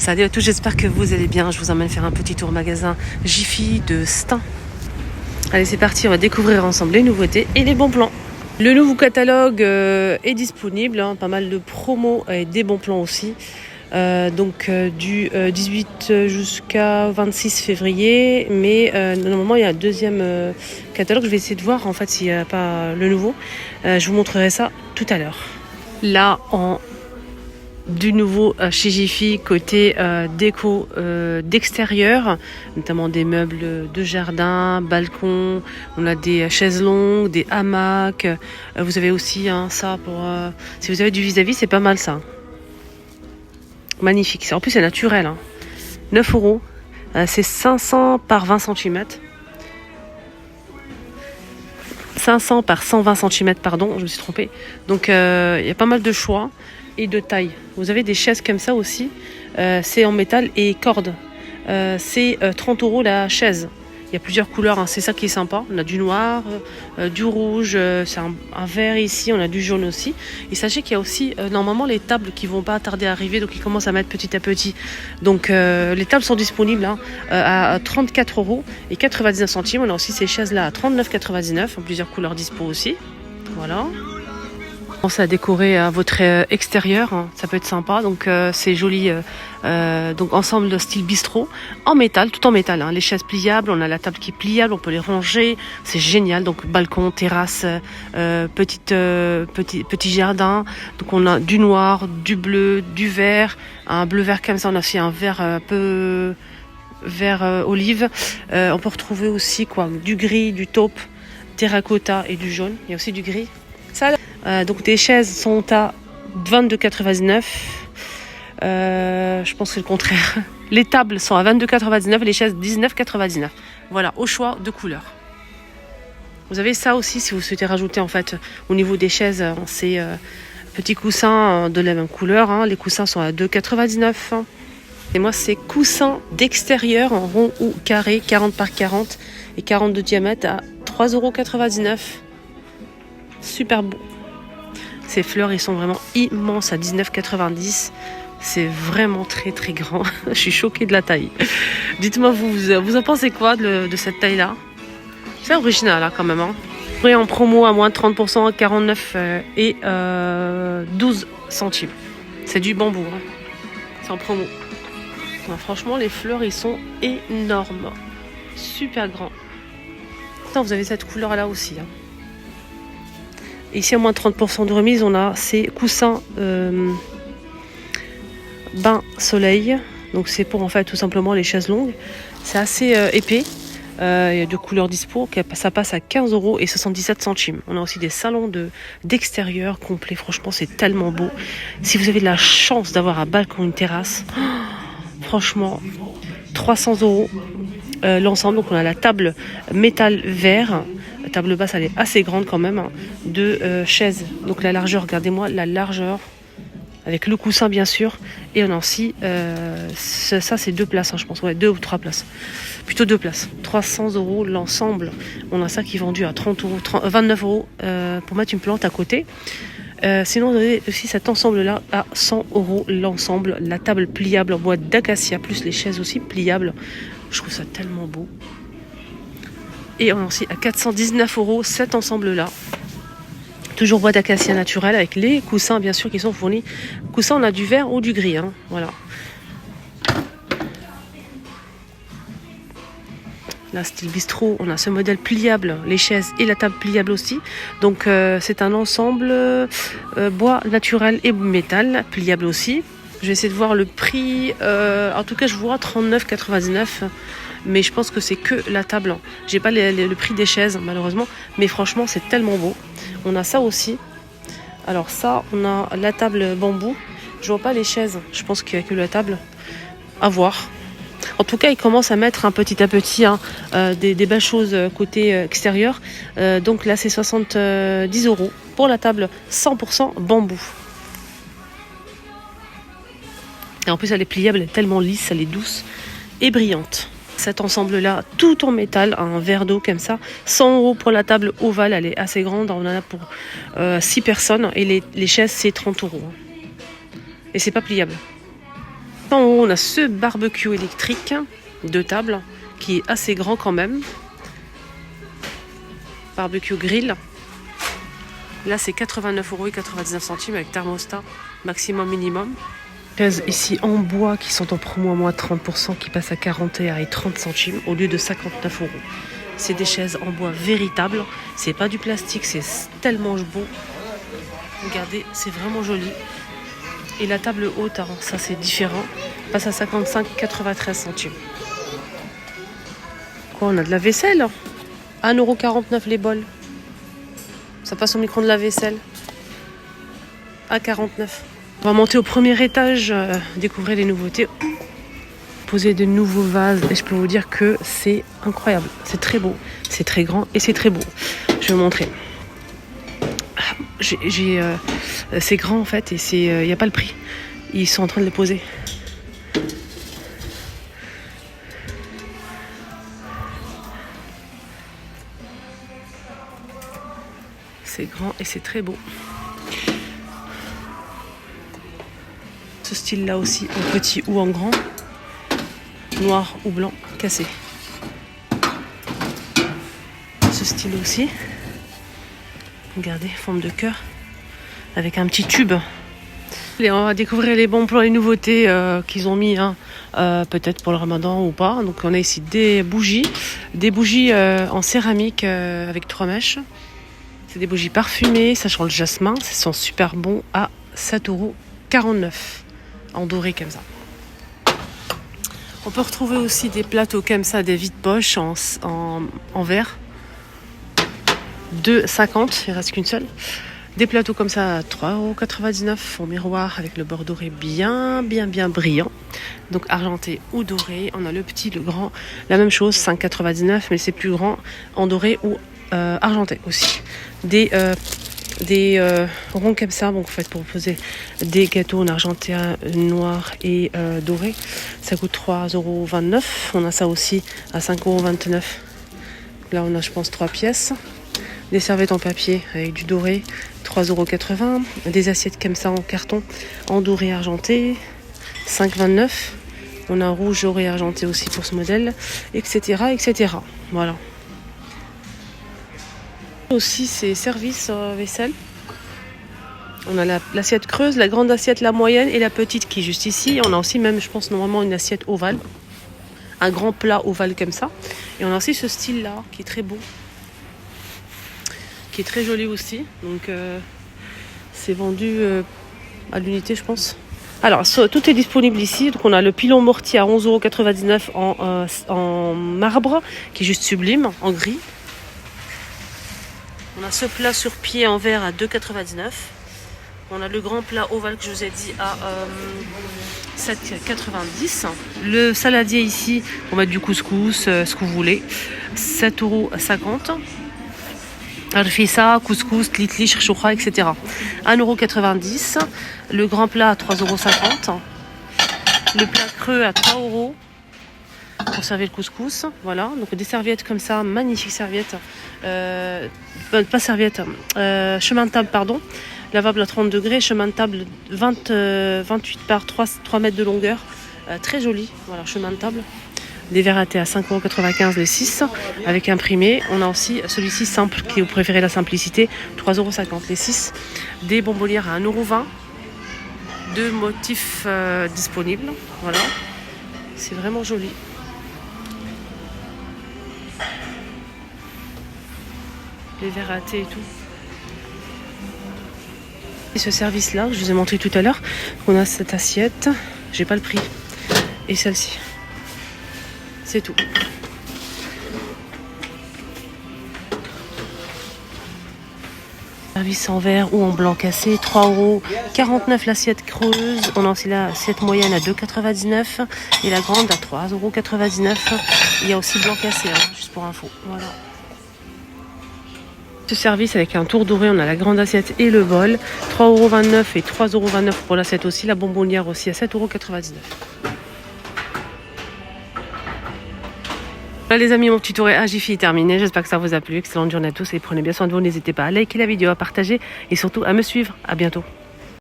Salut à tous, j'espère que vous allez bien. Je vous emmène faire un petit tour au magasin Jiffy de Stein. Allez, c'est parti, on va découvrir ensemble les nouveautés et les bons plans. Le nouveau catalogue est disponible, hein, pas mal de promos et des bons plans aussi. Du 18 jusqu'à 26 février, mais normalement il y a un deuxième catalogue. Je vais essayer de voir en fait s'il n'y a pas le nouveau. Je vous montrerai ça tout à l'heure. Là, du nouveau chez Jiffy côté déco d'extérieur, notamment des meubles de jardin, balcon, on a des chaises longues, des hamacs, vous avez aussi ça pour si vous avez du vis-à-vis, c'est pas mal ça, magnifique, en plus c'est naturel, 9 €, c'est 500 par 20 cm, 500 par 120 cm, pardon, je me suis trompée. Donc il y a pas mal de choix et de taille. Vous avez des chaises comme ça aussi, c'est en métal et corde. C'est 30 € la chaise. Il y a plusieurs couleurs, c'est ça qui est sympa. On a du noir, du rouge, c'est un vert ici, on a du jaune aussi. Et sachez qu'il y a aussi normalement les tables qui vont pas tarder à arriver, donc ils commencent à mettre petit à petit. Donc les tables sont disponibles à 34 € et 99 centimes. On a aussi ces chaises là à 39,99 €, en plusieurs couleurs dispo aussi. Voilà. Pensez à décorer votre extérieur, ça peut être sympa. Donc c'est joli, donc ensemble de style bistrot en métal, tout en métal, les chaises pliables, on a la table qui est pliable, on peut les ranger, c'est génial. Donc balcon, terrasse, petit jardin. Donc on a du noir, du bleu, du vert, un bleu vert comme ça, on a aussi un vert un peu vert olive. On peut retrouver aussi du gris, du taupe, terracotta et du jaune. Il y a aussi du gris. Ça. Donc des chaises sont à 22,99 €. Je pense que c'est le contraire. Les tables sont à 22,99 € et les chaises 19,99 €. Voilà, au choix de couleurs. Vous avez ça aussi si vous souhaitez rajouter en fait au niveau des chaises ces petits coussins de la même couleur. Les coussins sont à 2,99 €. Et moi c'est coussins d'extérieur en rond ou carré, 40 par 40 et 40 de diamètre à 3,99 €. Super beau. Ces fleurs, ils sont vraiment immenses à 19,90 €. C'est vraiment très très grand. Je suis choquée de la taille. Dites-moi, vous en pensez quoi de cette taille-là? C'est original quand même. Après, en promo à moins de 30%, 49 et 12 centimes. C'est du bambou. C'est en promo. Non, franchement, les fleurs, ils sont énormes. Super grands. Attends, vous avez cette couleur-là aussi. Ici, à moins de 30% de remise, on a ces coussins bain soleil. Donc, c'est pour en fait tout simplement les chaises longues. C'est assez épais. Il y a deux couleurs dispo. Ça passe à 15,77 €. On a aussi des salons d'extérieur complets. Franchement, c'est tellement beau. Si vous avez de la chance d'avoir un balcon, une terrasse, franchement, 300 € l'ensemble. Donc, on a la table métal vert. La table basse, elle est assez grande quand même, de chaises. Donc la largeur, regardez-moi la largeur, avec le coussin bien sûr. Et on a aussi, ça c'est 2 places, je pense, 2 ou 3 places. Plutôt 2 places. 300 € l'ensemble. On a ça qui est vendu à 29 € pour mettre une plante à côté. Sinon, on a aussi cet ensemble-là à 100 € l'ensemble. La table pliable en bois d'acacia, plus les chaises aussi pliables. Je trouve ça tellement beau. Et on a aussi à 419 € cet ensemble-là. Toujours bois d'acacia naturel avec les coussins bien sûr qui sont fournis. Coussins, on a du vert ou du gris. Voilà. Là, style bistrot, on a ce modèle pliable, les chaises et la table pliable aussi. Donc c'est un ensemble bois naturel et métal, pliable aussi. Je vais essayer de voir le prix. En tout cas, je vois 39,99 €. Mais je pense que c'est que la table. J'ai pas le prix des chaises malheureusement. Mais franchement, c'est tellement beau. On a ça aussi. Alors ça, on a la table bambou. Je vois pas les chaises. Je pense qu'il y a que la table. À voir. En tout cas, ils commencent à mettre petit à petit des belles choses côté extérieur. Donc là, c'est 70 € pour la table 100% bambou. Et en plus, elle est pliable, elle est tellement lisse, elle est douce et brillante. Cet ensemble-là, tout en métal, un verre d'eau comme ça, 100 € pour la table ovale, elle est assez grande, on en a pour 6 personnes et les chaises c'est 30 €. Et c'est pas pliable. En haut, on a ce barbecue électrique, 2 tables, qui est assez grand quand même. Barbecue grill. Là, c'est 89,99 € avec thermostat maximum minimum. Chaises ici en bois qui sont en promo à moins 30%, qui passent à 41 et 30 centimes au lieu de 59 €. C'est des chaises en bois véritables. C'est pas du plastique, c'est tellement beau. Regardez, c'est vraiment joli. Et la table haute, hein, ça c'est différent, passe à 55,93 centimes. Quoi, on a de la vaisselle, 1,49 € les bols. Ça passe au micro-ondes de la vaisselle. À 49. On va monter au premier étage, découvrir les nouveautés. Poser de nouveaux vases. Et je peux vous dire que c'est incroyable. C'est très beau. C'est très grand et c'est très beau. Je vais vous montrer. C'est grand en fait et il n'y a pas le prix. Ils sont en train de les poser. C'est grand et c'est très beau. Ce style là aussi, en petit ou en grand, noir ou blanc, cassé. Ce style aussi, regardez, forme de cœur, avec un petit tube. Et on va découvrir les bons plans, les nouveautés qu'ils ont mis, hein, peut-être pour le ramadan ou pas. Donc on a ici des bougies en céramique avec 3 mèches. C'est des bougies parfumées, ça sent le jasmin, ça sent super bon à 7,49 € en doré comme ça. On peut retrouver aussi des plateaux comme ça, des vides-poches en verre. 2,50 €, il reste qu'une seule. Des plateaux comme ça à 3,99 € en miroir avec le bord doré bien brillant. Donc argenté ou doré. On a le petit, le grand, la même chose, 5,99 € mais c'est plus grand en doré ou argenté aussi. Des ronds comme ça, donc en fait pour poser des gâteaux en argenté, noir et doré, ça coûte 3,29 €. On a ça aussi à 5,29 €. Là on a je pense 3 pièces. Des serviettes en papier avec du doré, 3,80 €. Des assiettes comme ça en carton, en doré argenté, 5,29 €. On a un rouge doré argenté aussi pour ce modèle, etc. Voilà. Aussi ces services vaisselle. On a l'assiette creuse, la grande assiette, la moyenne et la petite qui est juste ici. On a aussi même, je pense, normalement une assiette ovale. Un grand plat ovale comme ça. Et on a aussi ce style-là qui est très beau. Qui est très joli aussi. Donc c'est vendu à l'unité, je pense. Alors, tout est disponible ici. Donc on a le pilon mortier à 11,99 € en marbre, qui est juste sublime, en gris. On a ce plat sur pied en verre à 2,99 €. On a le grand plat ovale que je vous ai dit à 7,90 €. Le saladier ici, on va mettre du couscous, ce que vous voulez, 7,50 €. Arfissa, couscous, tlitli, choucha, etc. 1,90 €. Le grand plat à 3,50 €. Le plat creux à 3 € pour servir le couscous. Voilà, donc des serviettes comme ça, magnifiques serviettes. Pas serviettes, chemin de table, pardon. Lavable à 30 degrés, chemin de table 28 par 3 mètres de longueur. Très joli, voilà, chemin de table. Des verres à thé à 5,95 € les 6 avec imprimé. On a aussi celui-ci simple, qui vous préférez la simplicité, 3,50 € les 6. Des bonbonnières à 1,20 €. 2 motifs disponibles. Voilà. C'est vraiment joli. Les verres à thé et tout. Et ce service-là, je vous ai montré tout à l'heure, on a cette assiette, j'ai pas le prix. Et celle-ci. C'est tout. Service en verre ou en blanc cassé, 3,49 € l'assiette creuse. On a aussi l'assiette moyenne à 2,99 € et la grande à 3,99 €. Il y a aussi blanc cassé, hein, juste pour info. Voilà. Ce service avec un tour doré, on a la grande assiette et le bol, 3,29 € et 3,29 € pour l'assiette aussi. La bonbonnière aussi à 7,99 €. Voilà les amis, mon tuto Agifi est terminé. J'espère que ça vous a plu. Excellente journée à tous et prenez bien soin de vous. N'hésitez pas à liker la vidéo, à partager et surtout à me suivre. À bientôt.